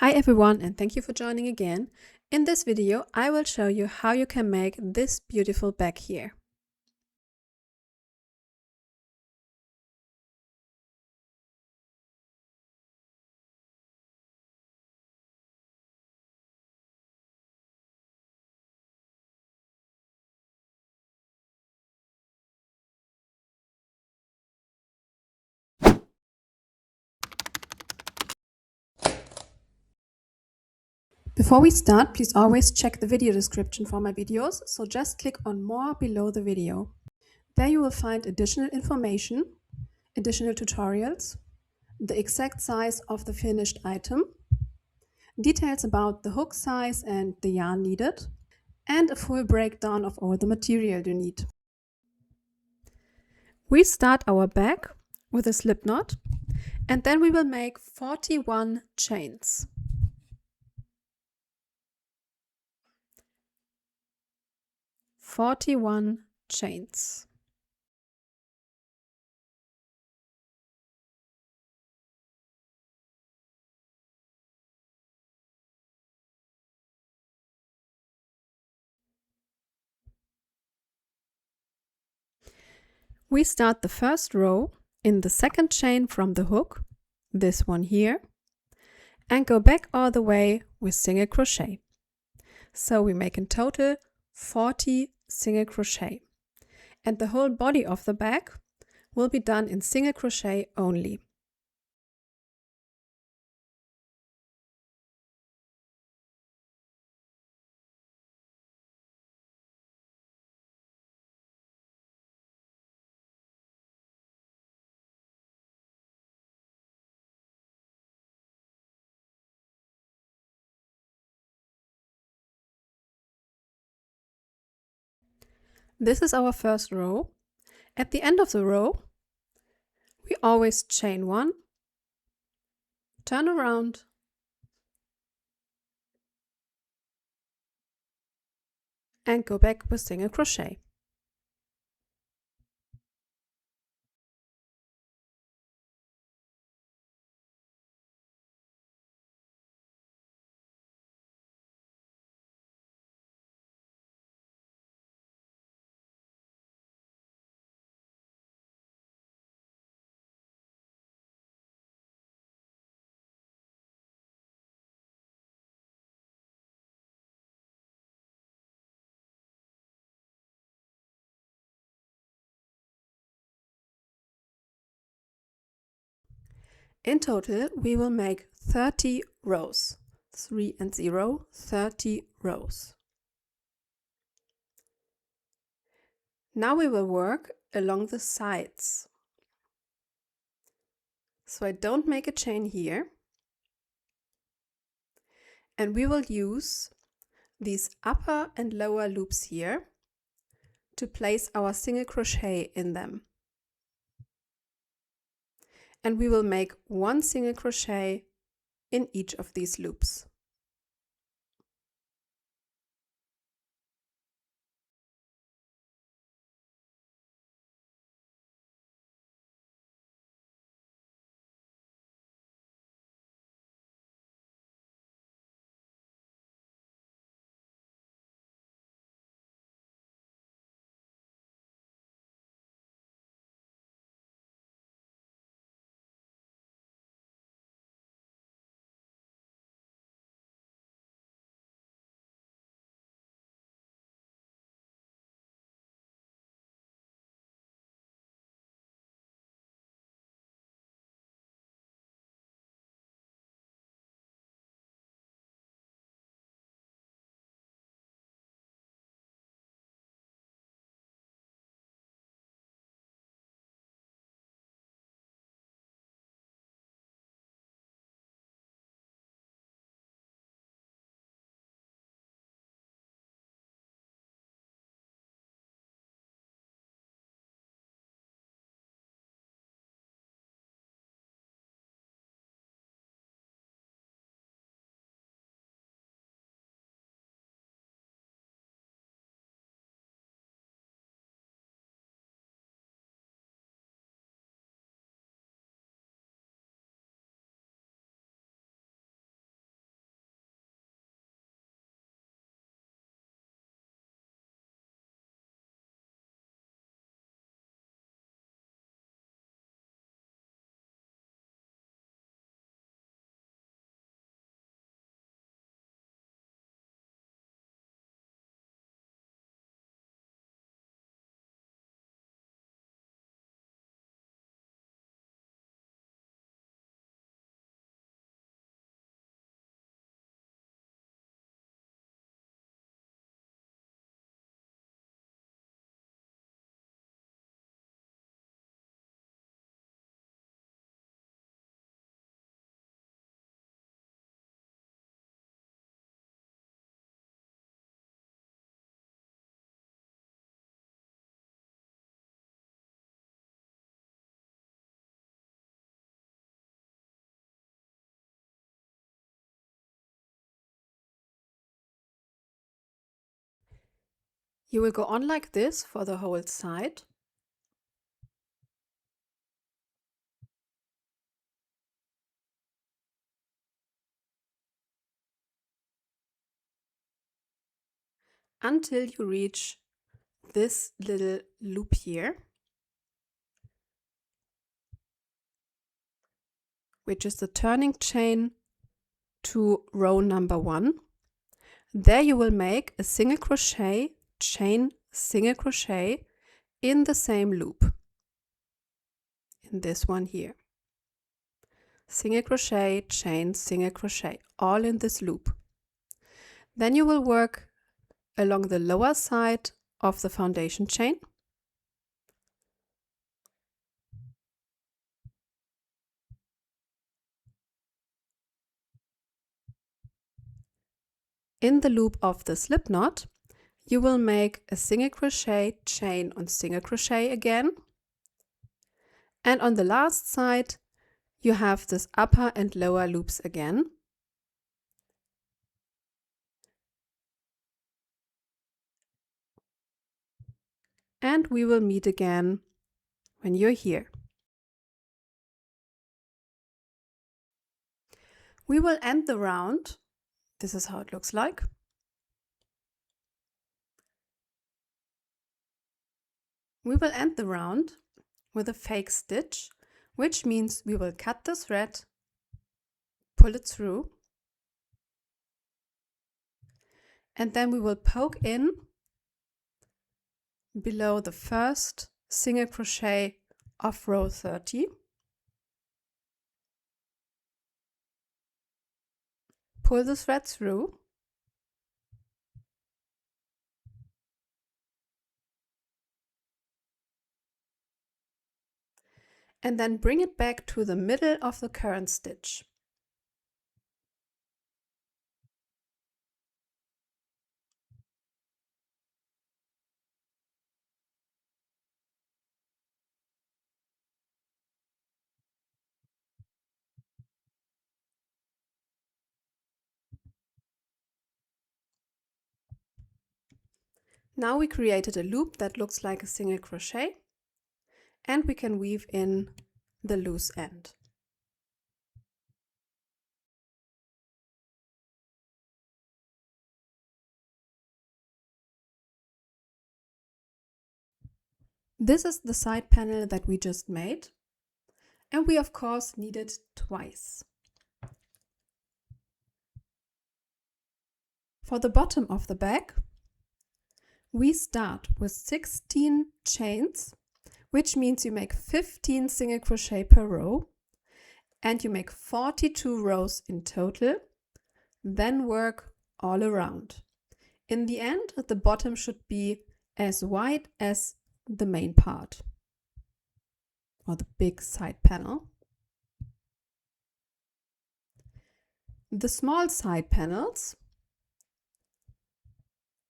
Hi everyone, and thank you for joining again. In this video I will show you how you can make this beautiful bag here. Before we start, please always check the video description for my videos, so just click on more below the video. There you will find additional information, additional tutorials, the exact size of the finished item, details about the hook size and the yarn needed, and a full breakdown of all the material you need. We start our bag with a slip knot, and then we will make 41 chains. 41 chains. We start the first row in the second chain from the hook, this one here, and go back all the way with single crochet. So we make in total 40 single crochet, and the whole body of the bag will be done in single crochet only. This is our first row. At the end of the row, we always chain one, turn around, and go back with single crochet. In total, we will make 30 rows. 3 and 0, 30 rows. Now we will work along the sides. So I don't make a chain here. And we will use these upper and lower loops here to place our single crochet in them. And we will make one single crochet in each of these loops. You will go on like this for the whole side. Until you reach this little loop here, which is the turning chain to row number 1. There you will make a single crochet, chain, single crochet in the same loop, in this one here. Single crochet, chain, single crochet, all in this loop. Then you will work along the lower side of the foundation chain. In the loop of the slip knot, you will make a single crochet, chain on single crochet again. And on the last side, you have this upper and lower loops again. And we will meet again when you're here. We will end the round. This is how it looks like. We will end the round with a fake stitch, which means we will cut the thread, pull it through, and then we will poke in below the first single crochet of row 30. Pull the thread through, and then bring it back to the middle of the current stitch. Now we created a loop that looks like a single crochet, and we can weave in the loose end. This is the side panel that we just made, and we of course need it twice. For the bottom of the bag, we start with 16 chains, which means you make 15 single crochet per row, and you make 42 rows in total, then work all around. In the end, the bottom should be as wide as the main part, or the big side panel. The small side panels,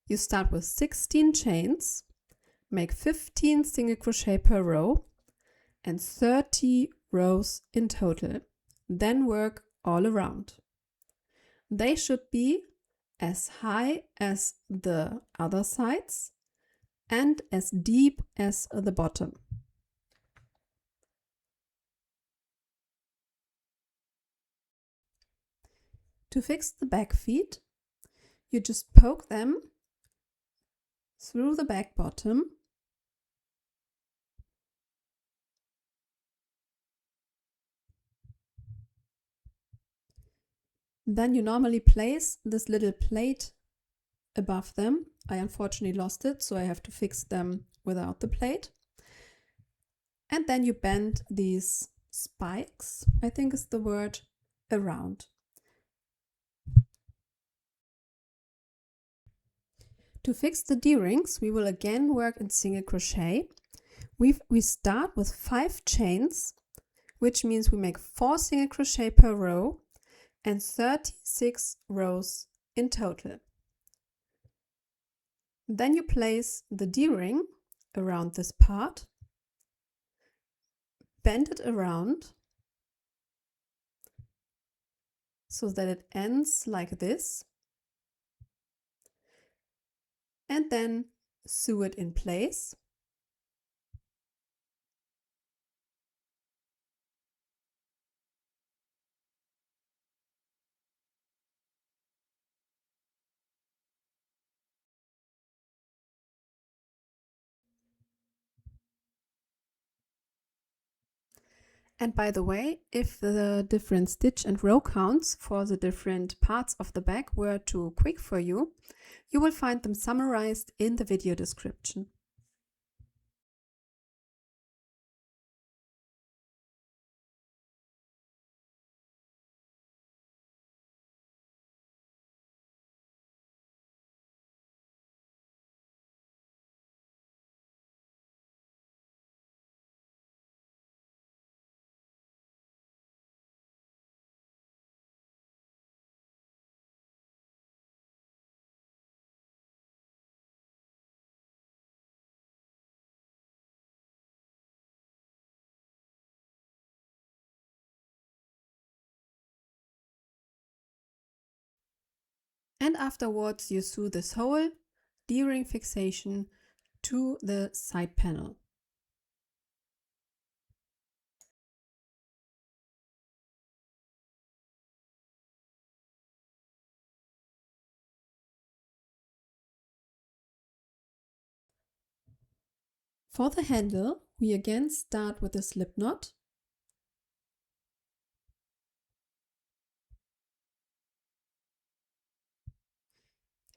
you start with 16 chains, make 15 single crochet per row, and 30 rows in total, then work all around. They should be as high as the other sides and as deep as the bottom. To fix the back feet, you just poke them through the back bottom Then you normally place this little plate above them. I unfortunately lost it, so I have to fix them without the plate. And then you bend these spikes, I think is the word, around. To fix the D-rings, we will again work in single crochet. We start with 5 chains, which means we make 4 single crochet per row and 36 rows in total. Then you place the D-ring around this part, bend it around so that it ends like this, and then sew it in place. And by the way, if the different stitch and row counts for the different parts of the bag were too quick for you, you will find them summarized in the video description. And afterwards you sew this hole during fixation to the side panel. For the handle, we again start with a slip knot.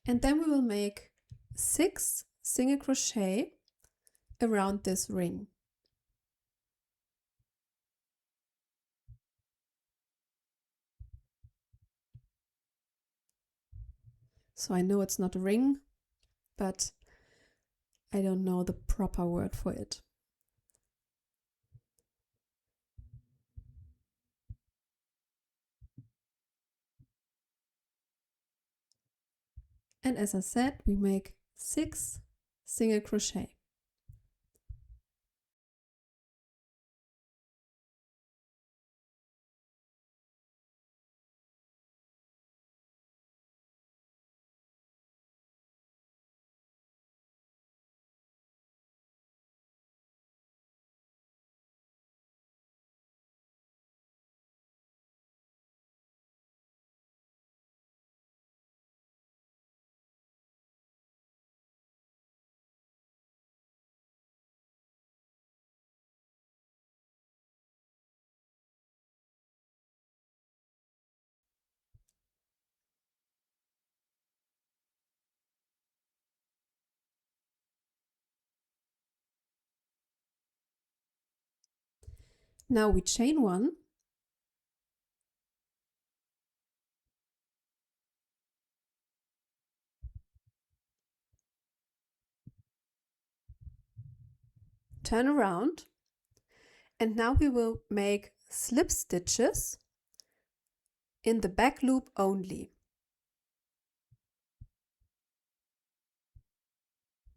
And then we will make 6 single crochet around this ring. So I know it's not a ring, but I don't know the proper word for it. And as I said, we make 6 single crochet. Now we chain 1, turn around, and now we will make slip stitches in the back loop only.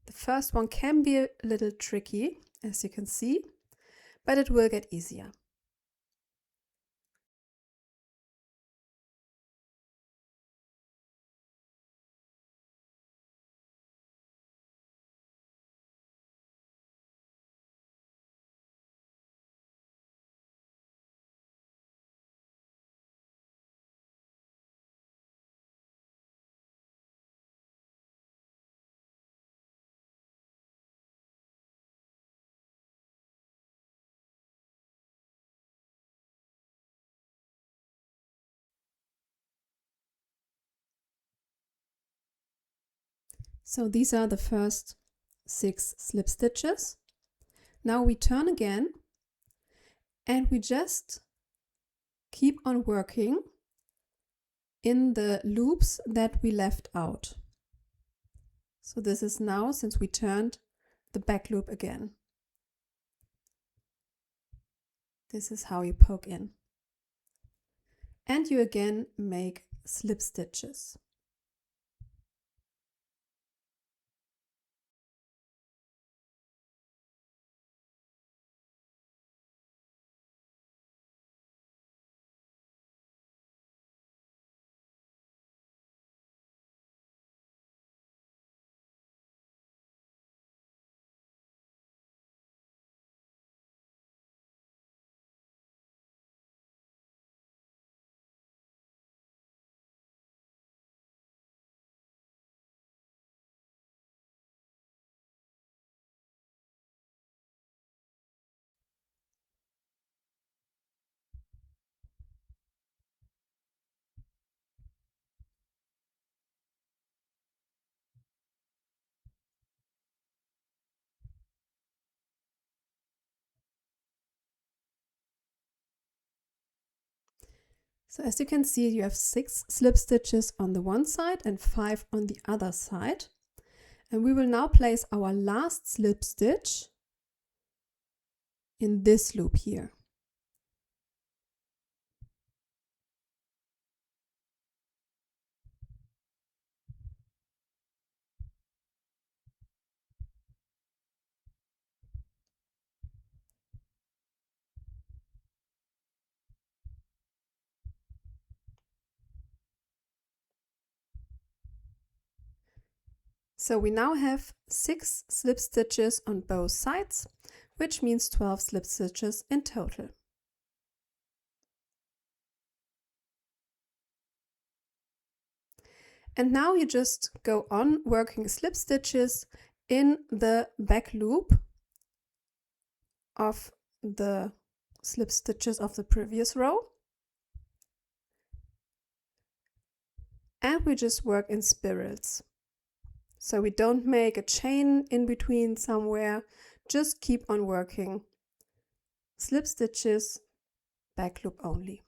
The first one can be a little tricky, as you can see, but it will get easier. So these are the first 6 slip stitches. Now we turn again and we just keep on working in the loops that we left out. So this is now, since we turned, the back loop again. This is how you poke in. And you again make slip stitches. So as you can see, you have 6 slip stitches on the one side and 5 on the other side. And we will now place our last slip stitch in this loop here. So we now have 6 slip stitches on both sides, which means 12 slip stitches in total. And now you just go on working slip stitches in the back loop of the slip stitches of the previous row. And we just work in spirals. So we don't make a chain in between somewhere, just keep on working slip stitches, back loop only.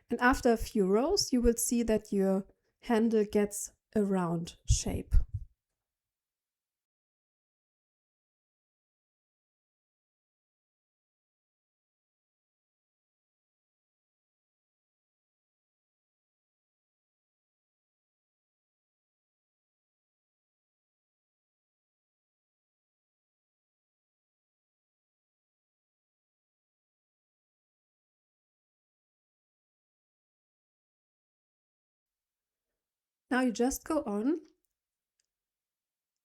And after a few rows, you will see that your handle gets a round shape. Now you just go on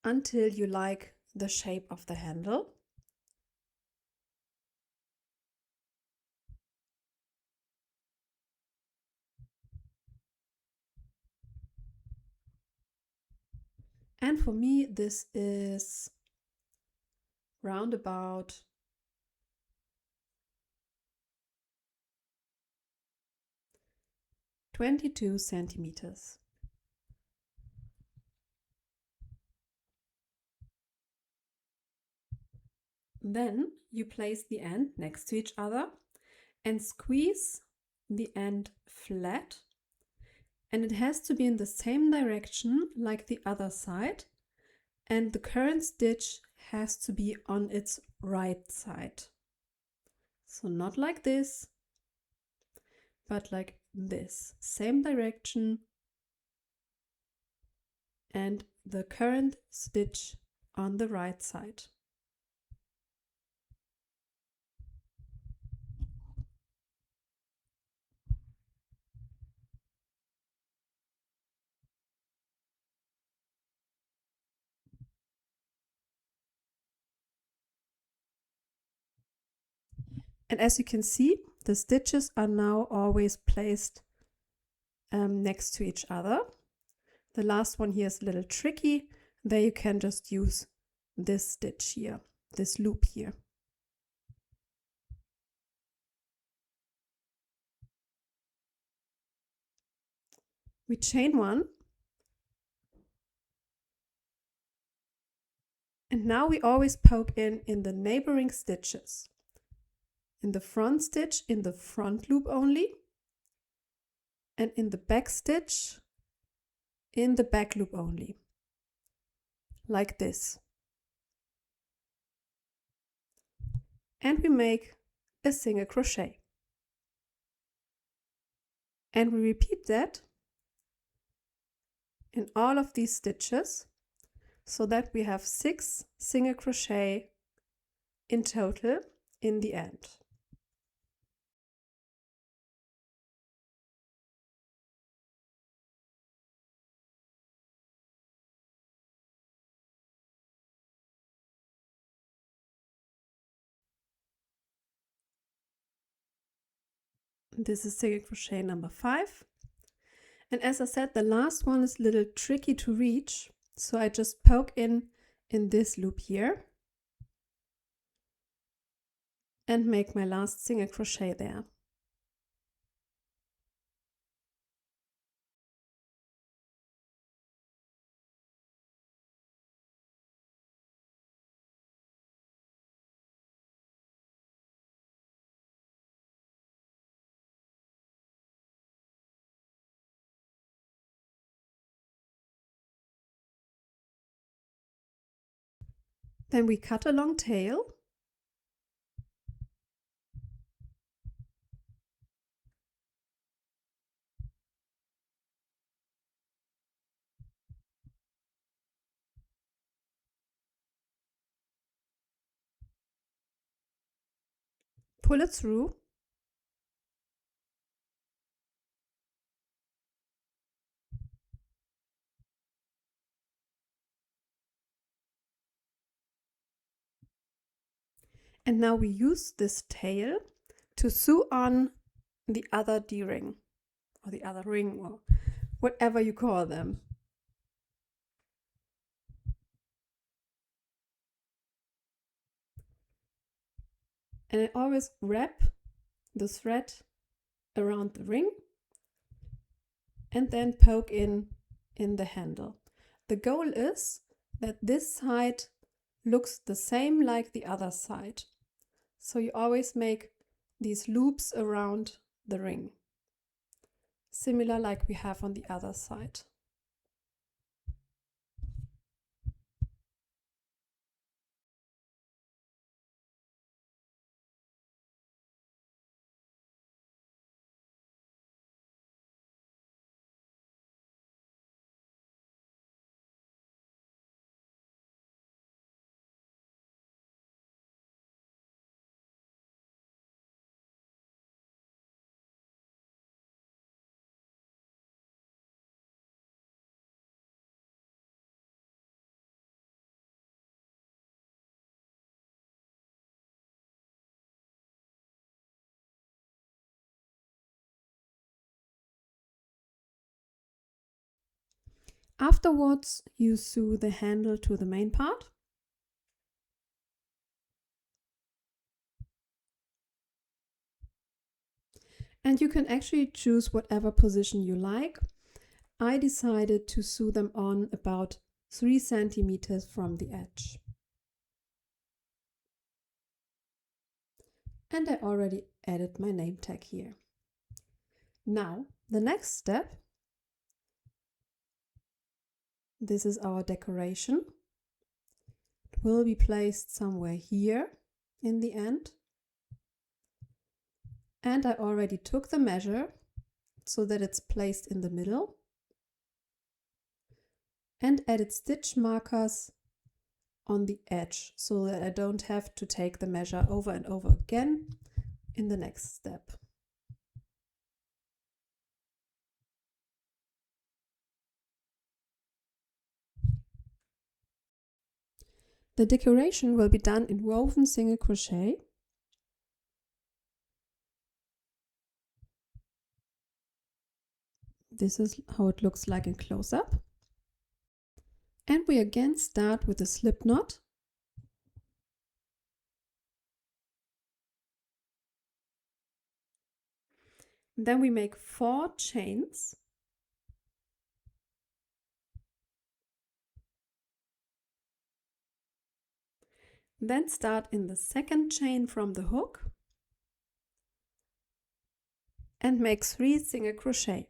until you like the shape of the handle. And for me, this is round about 22 centimeters. Then you place the end next to each other and squeeze the end flat, and it has to be in the same direction like the other side, and the current stitch has to be on its right side. So not like this, but like this, same direction, and the current stitch on the right side. And as you can see, the stitches are now always placed next to each other. The last one here is a little tricky. There you can just use this stitch here, this loop here. We chain one. And now we always poke in the neighboring stitches. In the front stitch, in the front loop only, and in the back stitch, in the back loop only, like this. And we make a single crochet. And we repeat that in all of these stitches, so that we have 6 single crochet in total in the end. This is single crochet number 5. And as I said, the last one is a little tricky to reach. So I just poke in this loop here and make my last single crochet there. Then we cut a long tail. Pull it through. And now we use this tail to sew on the other D-ring or the other ring or whatever you call them. And I always wrap the thread around the ring and then poke in the handle. The goal is that this side looks the same like the other side. So you always make these loops around the ring, similar like we have on the other side. Afterwards, you sew the handle to the main part. And you can actually choose whatever position you like. I decided to sew them on about 3 centimeters from the edge. And I already added my name tag here. Now, the next step, this is our decoration. It will be placed somewhere here in the end. And I already took the measure so that it's placed in the middle and added stitch markers on the edge so that I don't have to take the measure over and over again in the next step. The decoration will be done in woven single crochet. This is how it looks like in close-up. And we again start with a slip knot. Then we make 4 chains. Then start in the second chain from the hook and make 3 single crochet.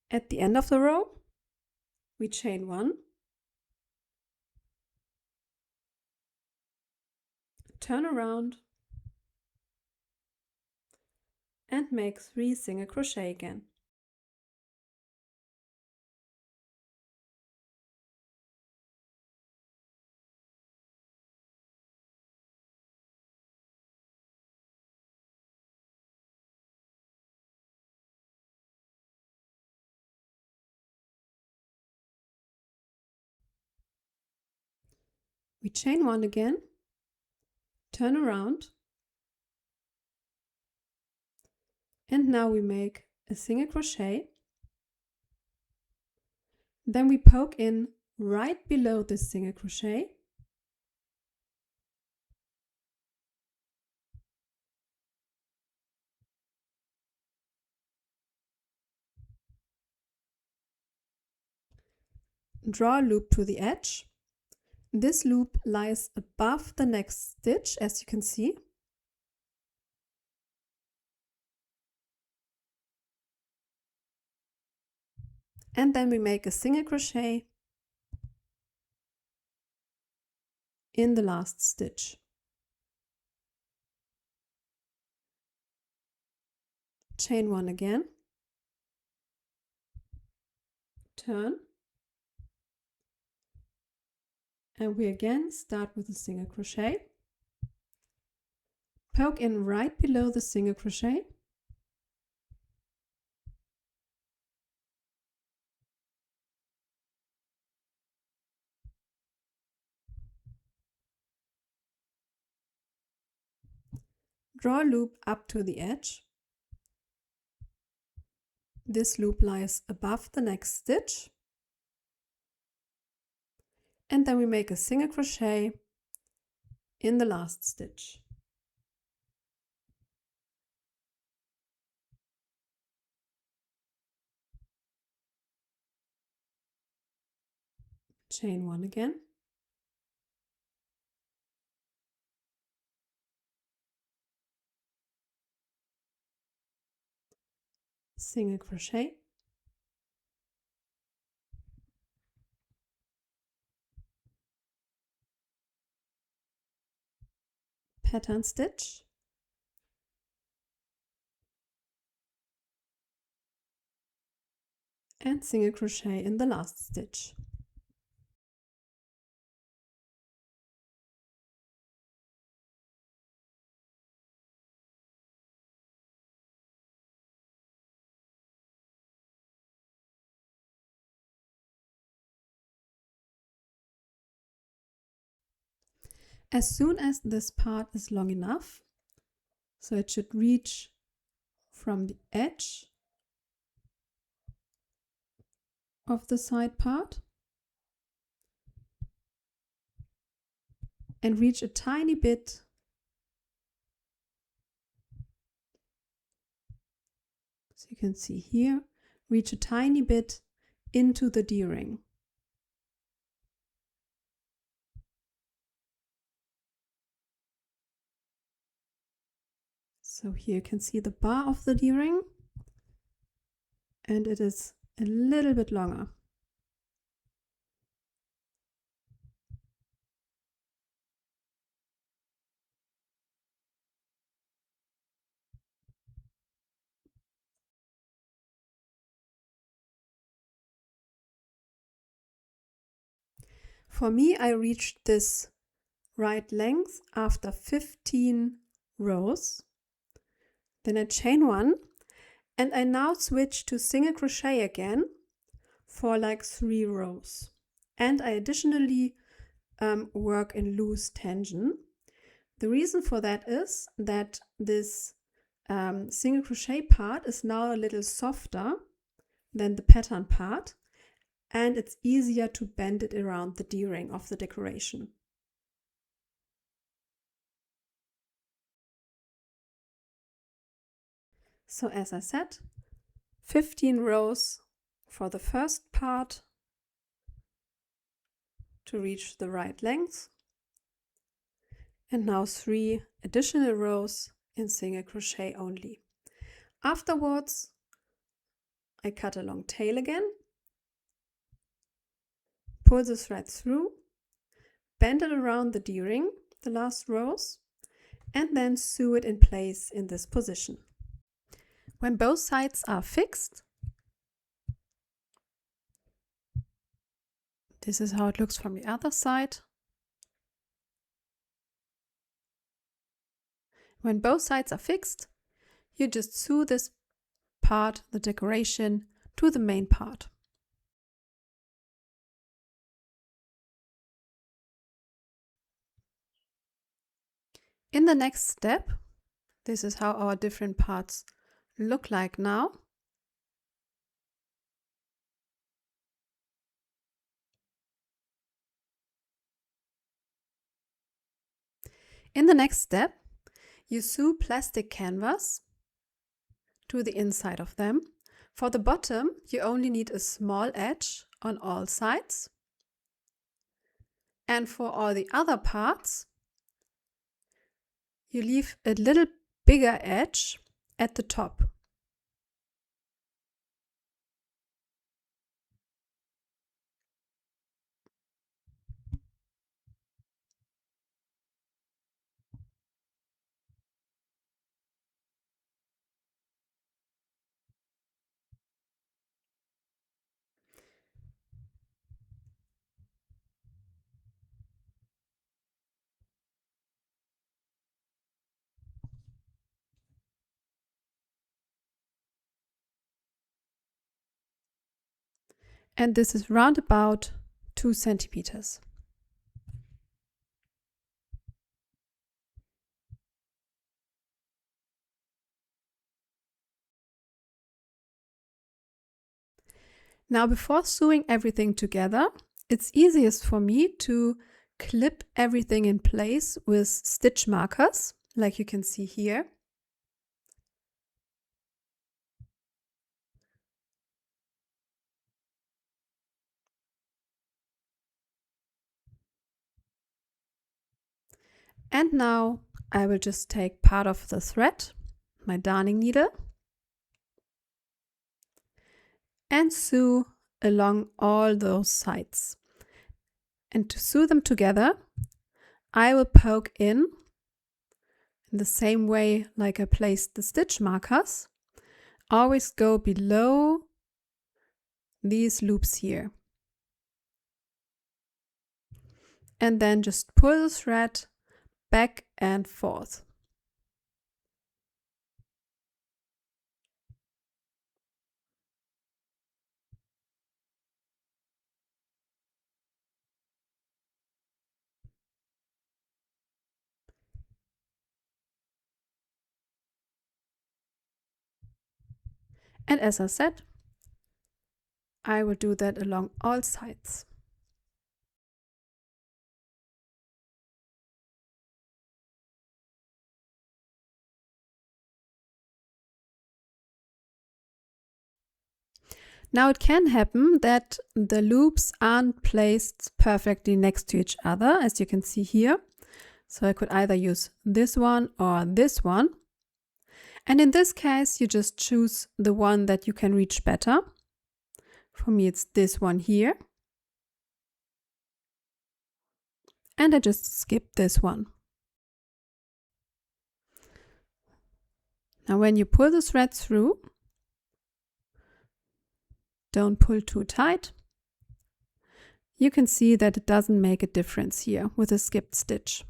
At the end of the row, we chain 1, turn around and make 3 single crochet again. We chain 1 again, turn around, and now we make a single crochet. Then we poke in right below this single crochet. Draw a loop to the edge This loop lies above the next stitch, as you can see. And then we make a single crochet in the last stitch. Chain 1 again, turn, and we again start with a single crochet, poke in right below the single crochet, draw a loop up to the edge. This loop lies above the next stitch, and then we make a single crochet in the last stitch. Chain 1 again, single crochet, pattern stitch, and single crochet in the last stitch. As soon as this part is long enough, so it should reach from the edge of the side part and reach a tiny bit so you can see here, reach a tiny bit into the D-ring. So here you can see the bar of the D-ring, and it is a little bit longer. For me, I reached this right length after 15 rows. Then I chain 1, and I now switch to single crochet again for like 3 rows. And I additionally work in loose tension. The reason for that is that this single crochet part is now a little softer than the pattern part, and it's easier to bend it around the D-ring of the decoration. So as I said, 15 rows for the first part to reach the right length, and now 3 additional rows in single crochet only. Afterwards, I cut a long tail again, pull the thread through, bend it around the D-ring, the last rows, and then sew it in place in this position. When both sides are fixed, this is how it looks from the other side. When both sides are fixed, you just sew this part, the decoration, to the main part. In the next step, this is how our different parts look like now. In the next step, you sew plastic canvas to the inside of them. For the bottom, you only need a small edge on all sides. And for all the other parts, you leave a little bigger edge at the top. And this is round about 2 centimeters. Now, before sewing everything together, it's easiest for me to clip everything in place with stitch markers, like you can see here. And now I will just take part of the thread, my darning needle, and sew along all those sides. And to sew them together, I will poke in the same way like I placed the stitch markers. Always go below these loops here. And then just pull the thread back and forth. And as I said, I will do that along all sides. Now it can happen that the loops aren't placed perfectly next to each other, as you can see here. So I could either use this one or this one. And in this case, you just choose the one that you can reach better. For me, it's this one here. And I just skip this one. Now when you pull the thread through, don't pull too tight. You can see that it doesn't make a difference here with a skipped stitch.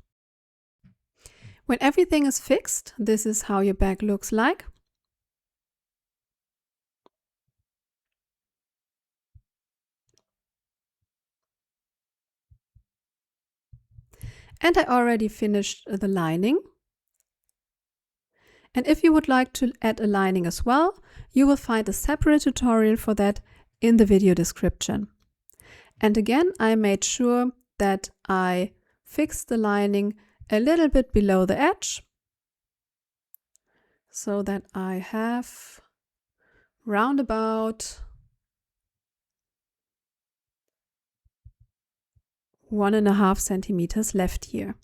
When everything is fixed, this is how your bag looks like. And I already finished the lining. And if you would like to add a lining as well, you will find a separate tutorial for that in the video description. And again, I made sure that I fixed the lining a little bit below the edge, so that I have round about 1.5 centimeters left here.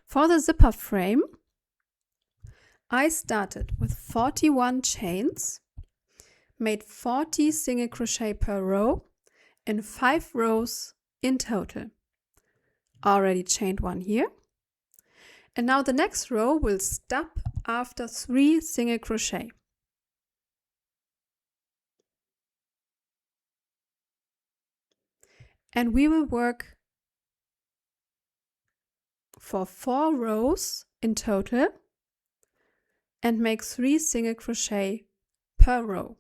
For the zipper frame, I started with 41 chains, made 40 single crochet per row in 5 rows in total. Already chained one here. And now the next row will stop after 3 single crochet. And we will work for 4 rows in total and make 3 single crochet per row.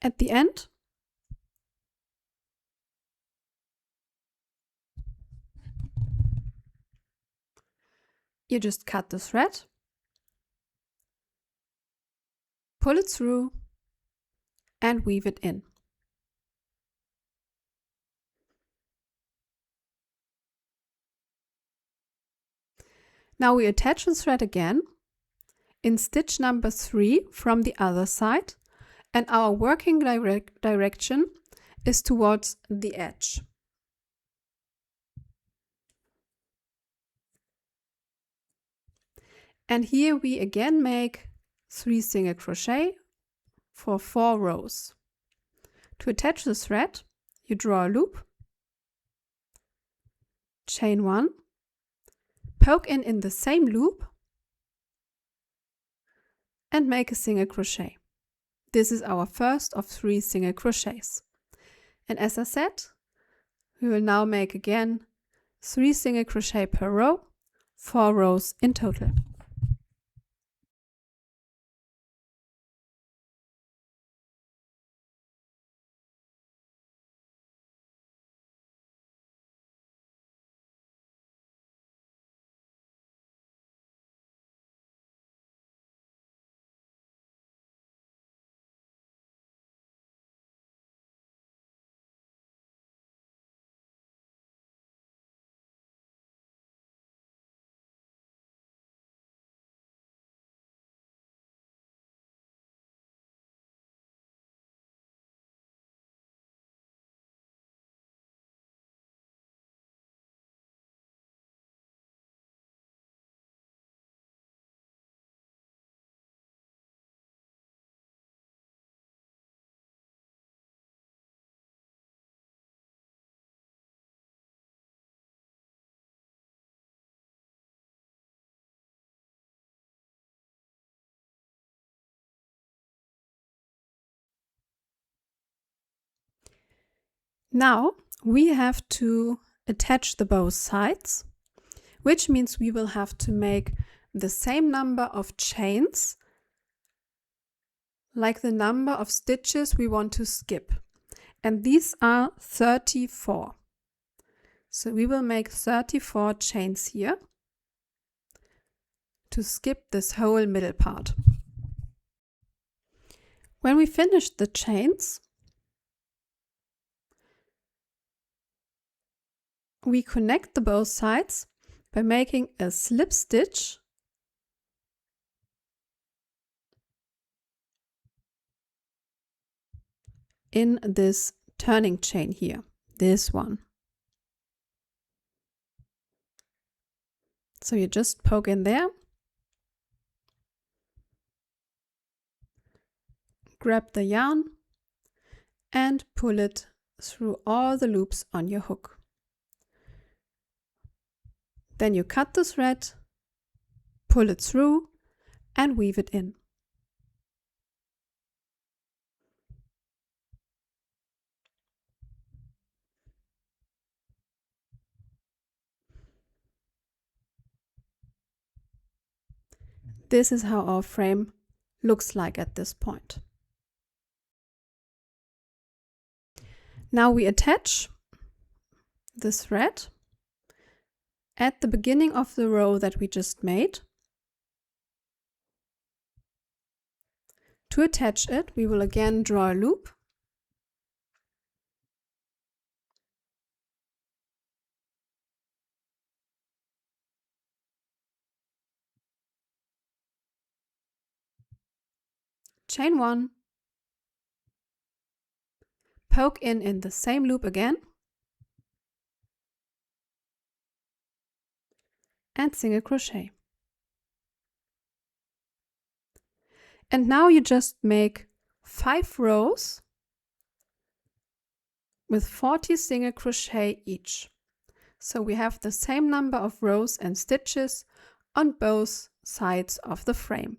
At the end, you just cut the thread, pull it through, and weave it in. Now we attach the thread again in stitch number 3 from the other side, and our working direction is towards the edge. And here we again make 3 single crochet for 4 rows. To attach the thread, you draw a loop, chain 1, poke in the same loop, and make a single crochet. This is our first of 3 single crochets. And as I said, we will now make again 3 single crochet per row, 4 rows in total. Now we have to attach the both sides, which means we will have to make the same number of chains like the number of stitches we want to skip. And these are 34. So we will make 34 chains here to skip this whole middle part. When we finish the chains, we connect the both sides by making a slip stitch in this turning chain here, this one. So you just poke in there, grab the yarn and pull it through all the loops on your hook. Then you cut the thread, pull it through and weave it in. This is how our frame looks like at this point. Now we attach the thread at the beginning of the row that we just made. To attach it, we will again draw a loop, chain 1, poke in the same loop again, and single crochet. And now you just make 5 rows with 40 single crochet each. So we have the same number of rows and stitches on both sides of the frame.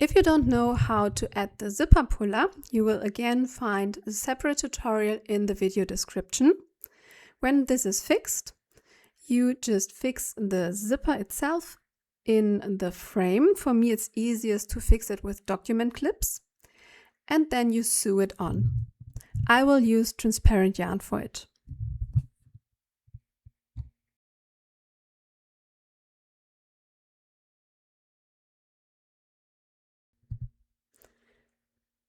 If you don't know how to add the zipper puller, you will again find a separate tutorial in the video description. When this is fixed, you just fix the zipper itself in the frame. For me, it's easiest to fix it with document clips, and then you sew it on. I will use transparent yarn for it.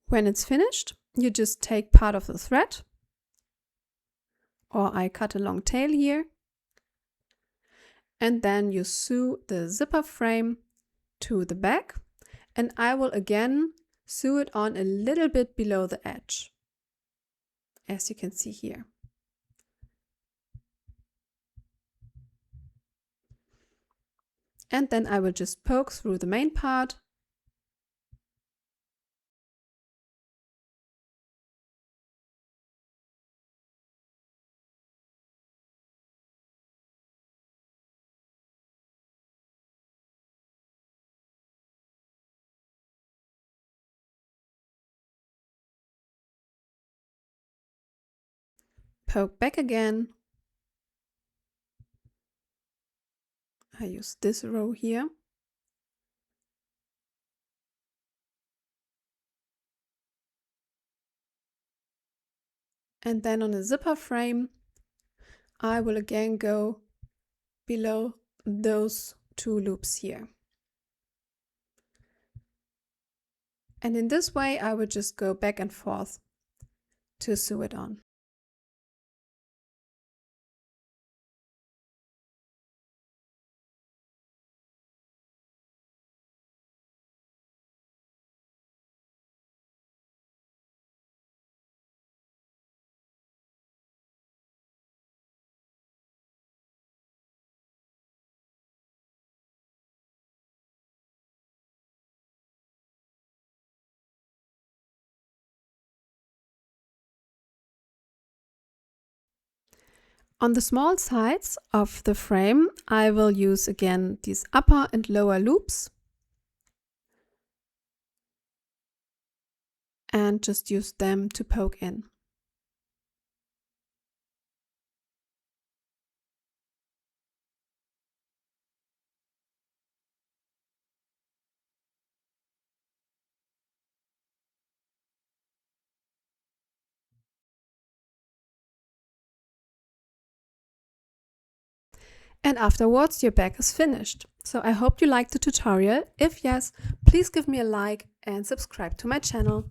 When it's finished, you just take part of the thread, or I cut a long tail here, and then you sew the zipper frame to the back, and I will again sew it on a little bit below the edge, as you can see here. And then I will just poke through the main part. Poke back again. I use this row here. And then on the zipper frame, I will again go below those two loops here. And in this way, I will just go back and forth to sew it on. On the small sides of the frame, I will use again these upper and lower loops and just use them to poke in. And afterwards, your bag is finished. So I hope you liked the tutorial. If yes, please give me a like and subscribe to my channel.